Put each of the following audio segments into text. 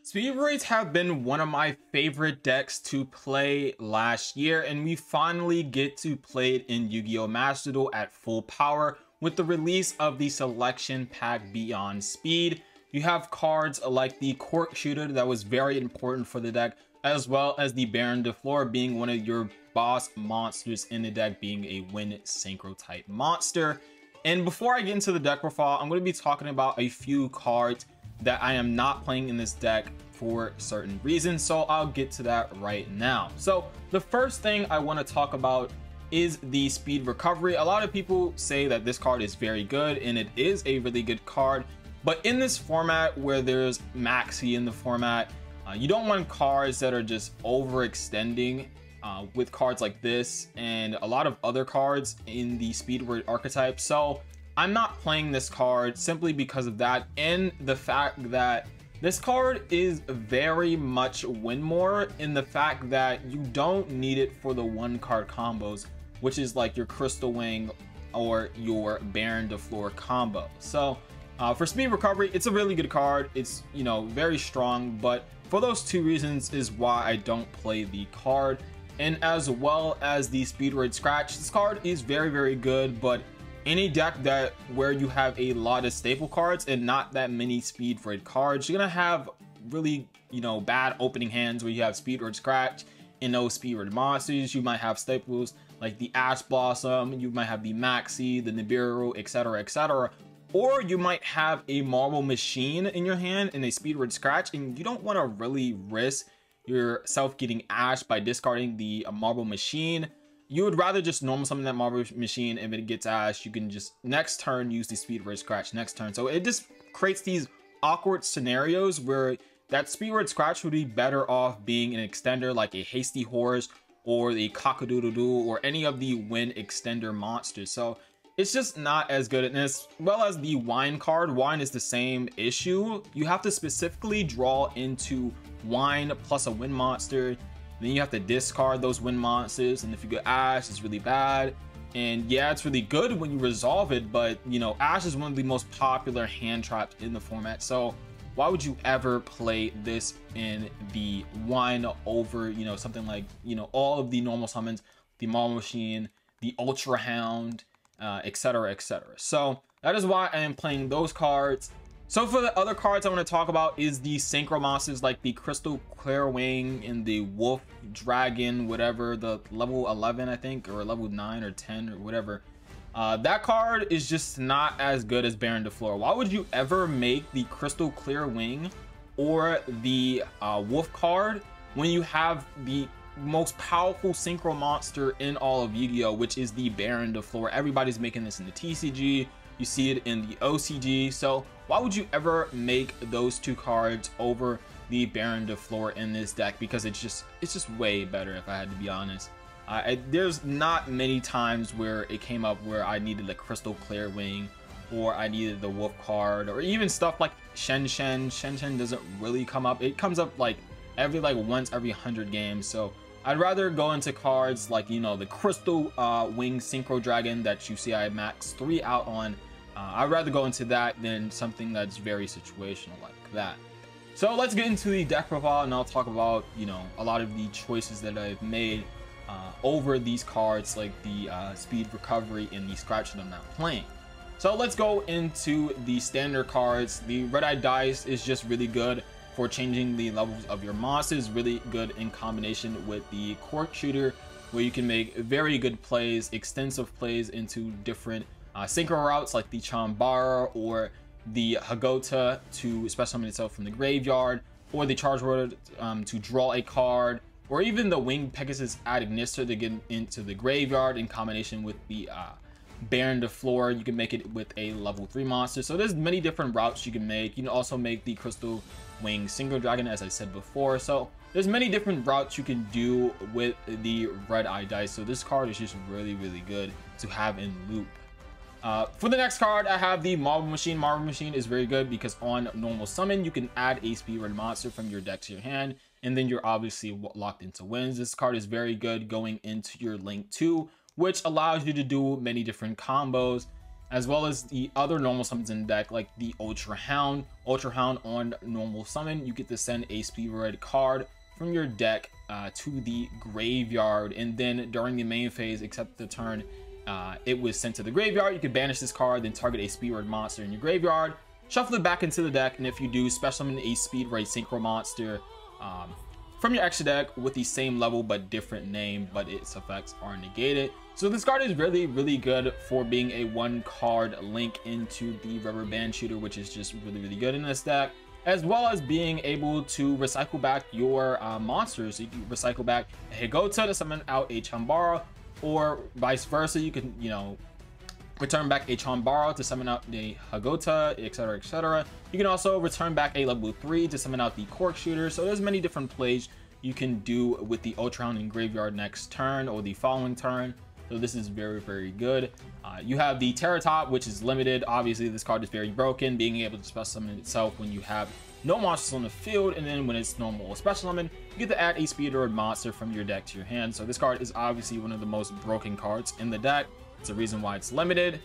SPEEDROIDS have been one of my favorite decks to play last year, and we finally get to play it in Yu-Gi-Oh! Master Duel at full power with the release of the Selection Pack Beyond Speed. You have cards like the Cork Shooter that was very important for the deck, as well as the Baron de Fleur being one of your boss monsters in the deck, being a Wind Synchro type monster. And before I get into the deck profile, I'm going to be talking about a few cards that I am not playing in this deck for certain reasons, so I'll get to that right now. So the first thing I want to talk about is the Speed Recovery. A lot of people say that this card is very good, and it is a really good card, but in this format where there's Maxi in the format, you don't want cards that are just overextending with cards like this and a lot of other cards in the Speedroid archetype. So I'm not playing this card simply because of that, and the fact that this card is very much win more in the fact that you don't need it for the one card combos, which is like your Crystal Wing or your Baron de Fleur combo. So for Speed Recovery, it's a really good card. It's, you know, very strong, but for those two reasons is why I don't play the card. And as well as the Speedroid Scratch, this card is very, very good, but any deck that where you have a lot of staple cards and not that many Speedroid cards, you're gonna have really, you know, bad opening hands where you have Speedroid Scratch and no Speedroid monsters. You might have staples like the Ash Blossom, you might have the Maxi, the Nibiru, etc, etc, or you might have a Marble Machine in your hand and a Speedroid Scratch, and you don't want to really risk yourself getting Ash by discarding the Marble Machine. You would rather just normal summon that Marble Machine. If it gets Ash, you can just next turn use the Speedroid Scratch next turn. So it just creates these awkward scenarios where that Speedroid Scratch would be better off being an extender like a Hasty Horse or the Cock-a-doodle-doo or any of the Wind extender monsters. So it's just not as good. And as well as the Wine card, Wine is the same issue. You have to specifically draw into Wine plus a Wind monster. Then you have to discard those Wind monsters, and if you get Ash, it's really bad. And yeah, it's really good when you resolve it, but you know, Ash is one of the most popular hand traps in the format. So why would you ever play this in the Wine over, you know, something like, you know, all of the normal summons, the Marble Machine, the Ultra Hound, etc, etc. So that is why I am playing those cards. So for the other cards I want to talk about is the Synchro monsters like the Crystal Clear Wing and the Wolf Dragon, whatever, the level 11 I think, or level 9 or 10 or whatever. That card is just not as good as Baron de Fleur. Why would you ever make the Crystal Clear Wing or the Wolf card when you have the most powerful synchro monster in all of Yu-Gi-Oh, which is the Baron de Fleur? Everybody's making this in the TCG. You see it in the OCG. So why would you ever make those two cards over the Baron de Fleur in this deck? Because it's just way better, if I had to be honest. There's not many times where it came up where I needed the Crystal Clear Wing or I needed the Wolf card, or even stuff like Shen Shen. Shen Shen doesn't really come up. It comes up like once every 100 games. So I'd rather go into cards like, you know, the Crystal Wing Synchro Dragon that you see I max 3 out on. I'd rather go into that than something that's very situational like that. So let's get into the deck profile, and I'll talk about, you know, a lot of the choices that I've made over these cards like the Speed Recovery and the Scratch that I'm not playing. So let's go into the standard cards. The Red Eye Dice is just really good for changing the levels of your monsters. Really good in combination with the Cork Shooter, where you can make very good plays, extensive plays into different synchro routes like the Chambara or the Hagota to special summon itself from the graveyard, or the Charge Word to draw a card, or even the Winged Pegasus Ad Ignister to get into the graveyard in combination with the Baron de Fleur. You can make it with a level 3 monster. So there's many different routes you can make. You can also make the Crystal Wing Synchro Dragon, as I said before. So there's many different routes you can do with the Red Eye Dice. So this card is just really, really good to have in loop. For the next card, I have the Marble Machine. Marble Machine is very good because on normal summon, you can add a Speedroid monster from your deck to your hand, and then you're obviously locked into wins. This card is very good going into your Link 2, which allows you to do many different combos. as well as the other normal summons in the deck, like the Ultra Hound. Ultra Hound on normal summon, you get to send a Speedroid card from your deck to the graveyard, and then during the main phase, except the turn it was sent to the graveyard, you can banish this card, then target a Speedroid monster in your graveyard, shuffle it back into the deck, and if you do, special summon a Speedroid Synchro monster from your extra deck with the same level but different name, but its effects are negated. So this card is really good for being a one card link into the Rubber Band Shooter, which is just really good in this deck, as well as being able to recycle back your monsters. So you can recycle back a Higota to summon out a Chambara, or vice versa. You can, you know, return back a Chambara to summon out the Higota, etc. You can also return back a level 3 to summon out the Cork Shooter. So there's many different plays you can do with the Ultra Hound in graveyard next turn or the following turn. So this is very good. You have the Terratop, which is limited. Obviously this card is very broken, being able to special summon itself when you have no monsters on the field, and then when it's normal or special summon, you get to add a Speedroid monster from your deck to your hand. So this card is obviously one of the most broken cards in the deck. It's the reason why it's limited.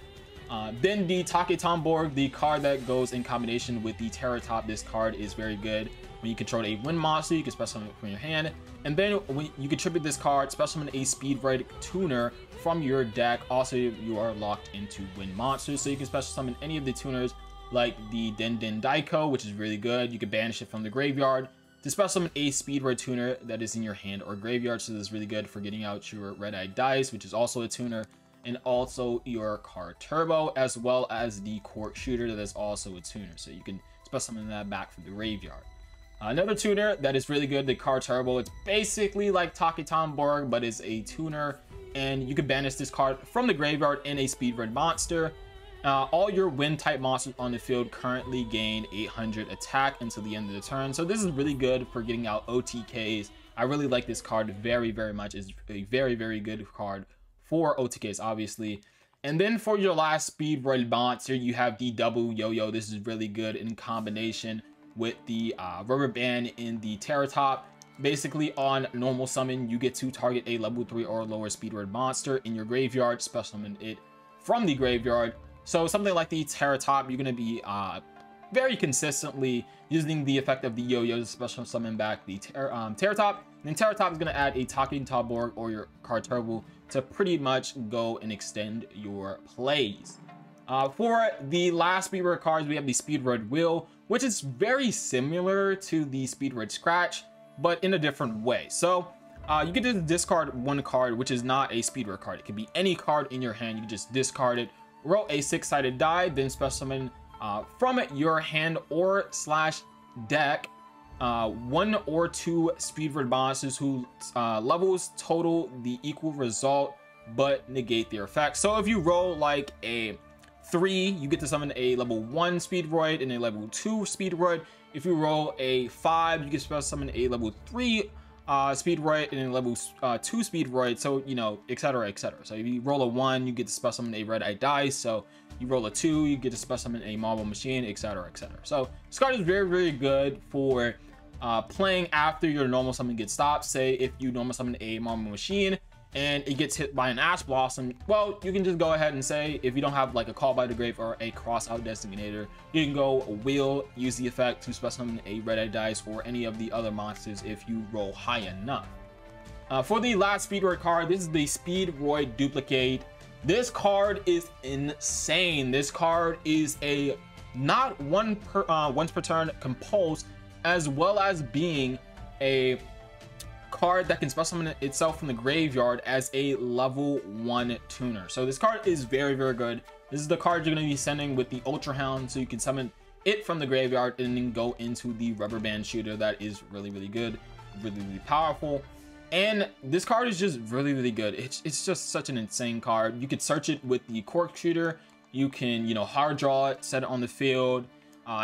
Then the Take Tomborg, the card that goes in combination with the Terratop. This card is very good. When you control a wind monster, you can special summon it from your hand. And then when you contribute this card, special summon a Speedroid tuner from your deck. Also, you are locked into wind monsters, so you can special summon any of the tuners like the Den Daiko, which is really good. You can banish it from the graveyard to special summon a Speedroid tuner that is in your hand or graveyard. So this is really good for getting out your Red Eye Dice, which is also a tuner, and also your Car Turbo, as well as the Cork Shooter that is also a tuner. So you can special summon that back from the graveyard. Another tuner that is really good, the Car Turbo. It's basically like Take Tomborg, but it's a tuner, and you can banish this card from the graveyard in a Speedroid monster. All your wind type monsters on the field currently gain 800 attack until the end of the turn. So this is really good for getting out OTKs. I really like this card very much. It's a very good card for OTKs, obviously. And then for your last Speedroid monster, you have the double Yo-Yo. This is really good in combination with the Rubber Band in the Terratop. Basically, on normal summon, you get to target a level 3 or lower Speedroid monster in your graveyard, special summon it from the graveyard. So something like the Terratop, you're going to be very consistently using the effect of the Yo-Yo to special summon back the Terratop. And then Terratop is going to add a Take Tomborg or your Car Turbo to pretty much go and extend your plays. For the last Speedroid cards, we have the Speedroid Wheel, which is very similar to the Speedroid Scratch, but in a different way. So you get to discard one card, which is not a Speedroid card. It can be any card in your hand. You can just discard it, roll a 6-sided die, then special summon from your hand or / deck 1 or 2 Speedroid monsters whose levels total the equal result but negate their effect. So if you roll like a 3, you get to summon a level 1 Speedroid and a level 2 Speedroid. If you roll a 5, you can special summon a level 3 Speedroid and a level 2 Speedroid, so you know, etc. So if you roll a 1, you get to special summon a Red Eye Dice. So you roll a 2, you get to special summon a Marble Machine, etc. So this card is very good for playing after your normal summon gets stopped. Say if you normal summon a Marble Machine and it gets hit by an Ash Blossom, well, you can just go ahead and say, if you don't have like a Call by the Grave or a Cross Out Designator, you can go Wheel, use the effect to special summon a Red Eye Dice or any of the other monsters if you roll high enough. For the last Speedroid card, this is the Speedroid Duplicate. This card is insane. This card is a not once per turn compulse, as well as being a card that can special summon itself from the graveyard as a level 1 tuner. So this card is very good. This is the card you're going to be sending with the Ultra Hound, so you can summon it from the graveyard and then go into the Rubber Band Shooter. That is really good, really powerful. And this card is just really good. It's just such an insane card. You could search it with the Cork Shooter. You can, you know, hard draw it, set it on the field.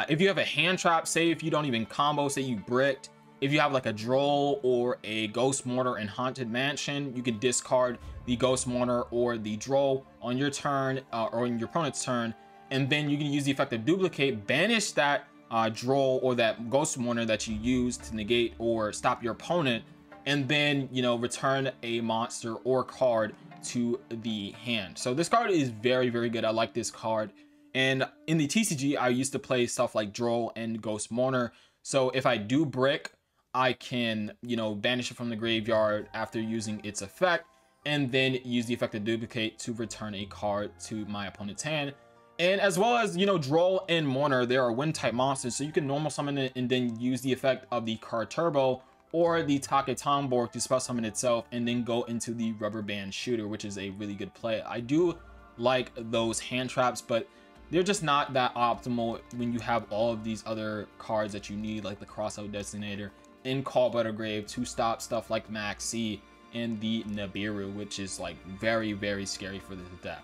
If you have a hand trap, say if you don't even combo, say you bricked, if you have like a Droll or a Ghost Mortar and Haunted Mansion, you can discard the Ghost Mortar or the Droll on your turn or in your opponent's turn, and then you can use the effect of Duplicate, banish that Droll or that Ghost Mortar that you used to negate or stop your opponent, and then, you know, return a monster or card back to the hand. So this card is very, very good. I like this card. And in the TCG, I used to play stuff like Duel and Ghost Mourner. So if I do brick, I can, you know, banish it from the graveyard after using its effect, and then use the effect of duplicate to return a card to my opponent's hand. And as well as, you know, Droll and Mourner, there are wind type monsters, so you can normal summon it and then use the effect of the card Turbo or the Take Tomborg to spell summon itself, and then go into the Rubber Band Shooter, which is a really good play. I do like those hand traps, but they're just not that optimal when you have all of these other cards that you need, like the Crossout Designator and Call by the Grave, to stop stuff like Maxi and the Nibiru, which is like very, very scary for this deck.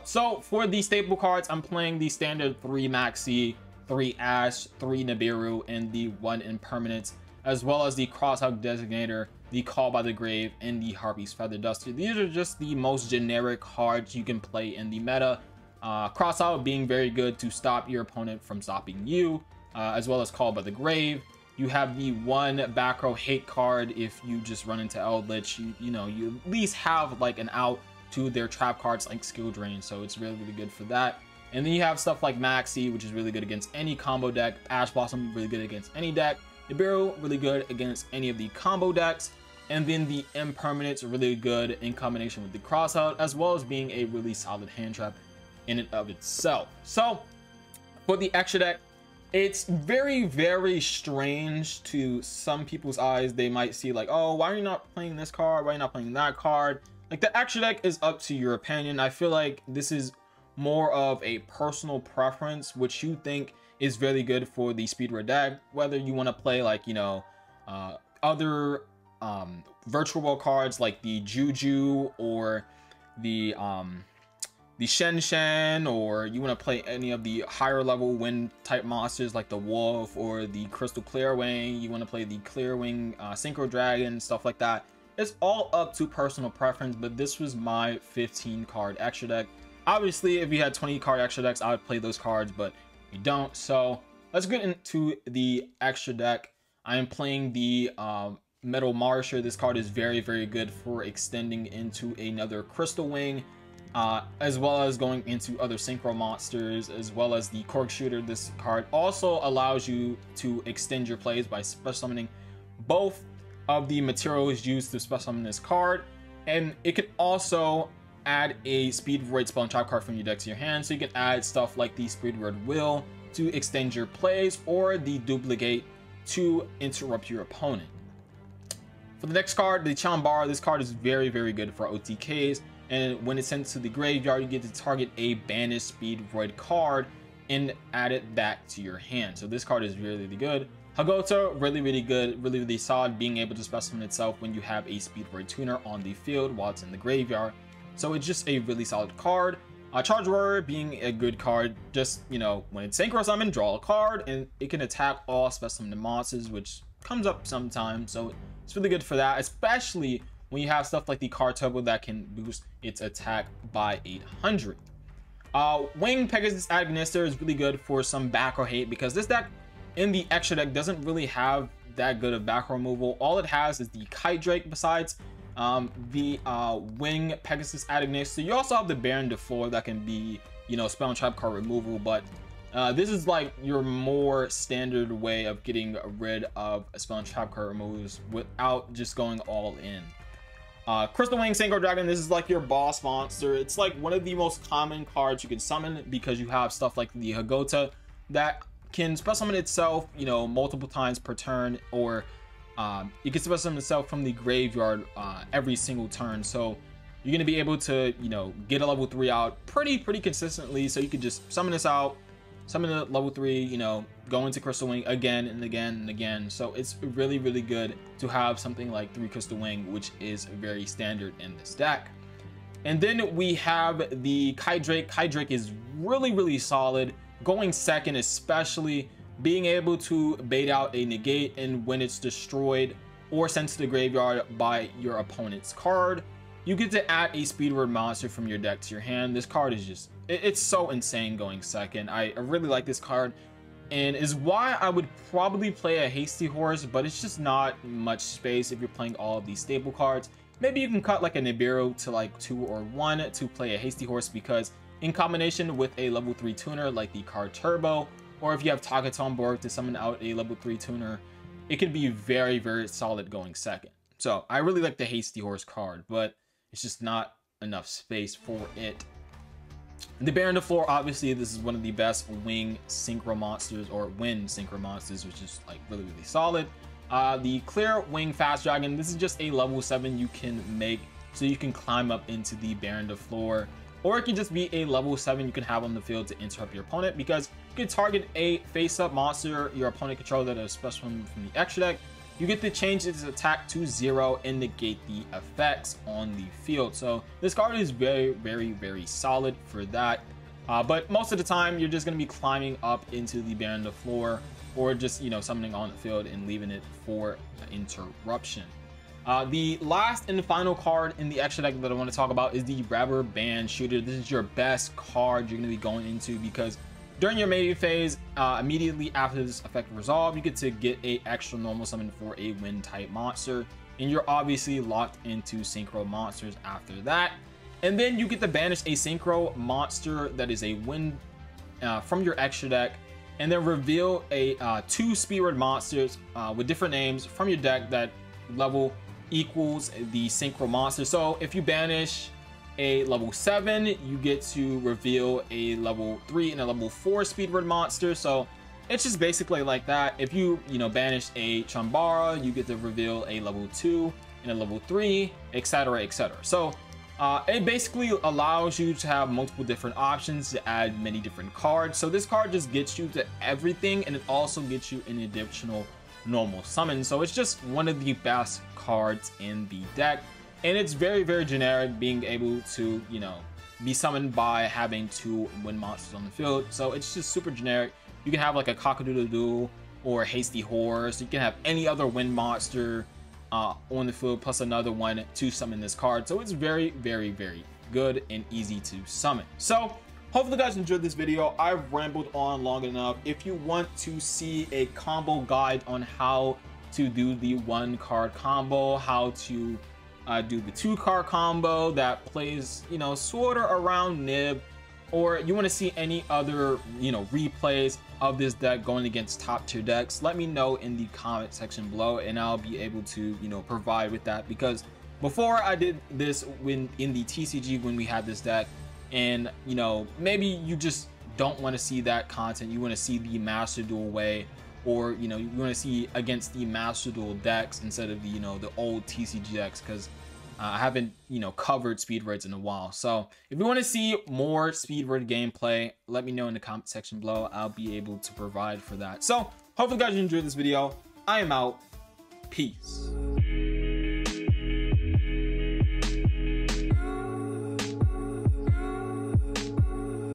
So for the staple cards, I'm playing the standard 3 Maxi, 3 Ash, 3 Nibiru, and the 1 Impermanence, as well as the Crossout Designator, the Call by the Grave, and the Harpy's Feather Duster. These are just the most generic cards you can play in the meta. Crossout being very good to stop your opponent from stopping you, as well as Call by the Grave. You have the 1 back row hate card if you just run into Eldritch. You know, you at least have like an out to their trap cards like Skill Drain, so it's really, really good for that. And then you have stuff like Maxi, which is really good against any combo deck. Ash Blossom, really good against any deck. Nibiru, really good against any of the combo decks. And then the Impermanence, really good in combination with the Crossout, as well as being a really solid hand trap in and of itself. So for the extra deck, it's very, very strange to some people's eyes. They might see like, oh, why are you not playing this card? Why are you not playing that card? Like, the extra deck is up to your opinion. I feel like this is more of a personal preference, which you think is very good for the Speedroid deck. Whether you want to play like, you know, other virtual world cards like the Yugioh or the Shen Shen, or you want to play any of the higher level wind type monsters like the Wolf or the Crystal Clearwing, you want to play the Clearwing Synchro Dragon, stuff like that. It's all up to personal preference, but this was my 15 card extra deck. Obviously, if you had 20 card extra decks, I would play those cards, but you don't. So let's get into the extra deck. I am playing the Metal Marsher. This card is very, very good for extending into another Crystal Wing, as well as going into other synchro monsters, as well as the Cork Shooter. This card also allows you to extend your plays by special summoning both of the materials used to special summon this card, and it can also add a Speedroid spell and trap card from your deck to your hand. So you can add stuff like the Speedroid Will to extend your plays, or the Duplicate to interrupt your opponent. For the next card, the Chambara, this card is very, very good for OTKs, and when it's sent to the graveyard, you get to target a banished Speedroid card and add it back to your hand. So this card is really, really good. Hagota, really, really good, really, really solid, being able to special summon itself when you have a Speedroid Tuner on the field while it's in the graveyard. So it's just a really solid card. Charge Warrior being a good card, just, you know, when it's synchro summon, draw a card, and it can attack all special summoned monsters, which comes up sometimes. So it's really good for that, especially when you have stuff like the card Turbo that can boost its attack by 800. Wing Pegasus Agonister is really good for some back row hate, because this deck in the extra deck doesn't really have that good of back row removal. All it has is the Kite Drake besides the Wing Pegasus Agonister. You also have the Baron de Fleur that can be, you know, spell and trap card removal, but this is like your more standard way of getting rid of spell and trap card removals without just going all in. Crystal Wing Synchro Dragon, this is like your boss monster. It's like one of the most common cards you can summon, because you have stuff like the Hagota that can special summon itself, you know, multiple times per turn, or it can special summon itself from the graveyard every single turn. So you're gonna be able to, you know, get a level 3 out pretty consistently. So you could just summon this out, summon a level 3, you know, go into Crystal Wing again and again and again. So it's really, really good to have something like 3 Crystal Wing, which is very standard in this deck. And then we have the Kite Drake. Kite Drake is really, really solid, going second, especially being able to bait out a negate, and when it's destroyed or sent to the graveyard by your opponent's card, you get to add a Speedroid monster from your deck to your hand. This card is just, it's so insane going second. I really like this card, and is why I would probably play a Hasty Horse, but it's just not much space if you're playing all of these staple cards. maybe you can cut like a Nibiru to like 2 or 1 to play a Hasty Horse, because in combination with a level 3 tuner like the card Turbo, or if you have Takata on board to summon out a level 3 tuner, it can be very, very solid going second. So I really like the Hasty Horse card, but it's just not enough space for it. The Bear on the Floor, obviously this is one of the best wing synchro monsters, or wind synchro monsters, which is like really, really solid. The Clear Wing Fast Dragon, this is just a level 7 you can make so you can climb up into the Bear on the Floor, or it can just be a level 7 you can have on the field to interrupt your opponent, because you can target a face-up monster your opponent controls that is special from the extra deck. You get to change its attack to 0 and negate the effects on the field. So this card is very, very, very solid for that. But most of the time, you're just going to be climbing up into the Bear on the Floor, or just, you know, summoning on the field and leaving it for interruption. The last and the final card in the extra deck that I want to talk about is the Rubber Band Shooter. This is your best card you're going to be going into, because during your mating phase, immediately after this effect resolve, you get to get a extra normal summon for a wind type monster, and you're obviously locked into synchro monsters after that. And then you get to banish a synchro monster that is a wind from your extra deck, and then reveal a 2 Speedroid monsters with different names from your deck that level equals the synchro monster. So if you banish a level 7, you get to reveal a level 3 and a level 4 Speedroid monster. So it's just basically like that. If you banish a Chambara, you get to reveal a level 2 and a level 3, etc, etc. So it basically allows you to have multiple different options to add many different cards. So this card just gets you to everything, and it also gets you an additional normal summon. So it's just one of the best cards in the deck, and it's very, very generic, being able to be summoned by having 2 wind monsters on the field. So it's just super generic. You can have like a Cock-a-doodle-doo or a Hasty Horse. You can have any other wind monster on the field plus another one to summon this card. So it's very, very, very good and easy to summon. So hopefully you guys enjoyed this video. I've rambled on long enough. If you want to see a combo guide on how to do the 1 card combo, how to do the 2 card combo that plays sort of around Nib, or you want to see any other replays of this deck going against top tier decks, let me know in the comment section below, and I'll be able to provide with that. Because before I did this when in the TCG, when we had this deck, and maybe you just don't want to see that content, you want to see the Master Duel way, or you want to see against the Master Duel decks instead of the old TCG decks, because I haven't covered Speedroids in a while. So if you want to see more Speedroid gameplay, let me know in the comment section below. I'll be able to provide for that. So hopefully you guys enjoyed this video. I am out. Peace.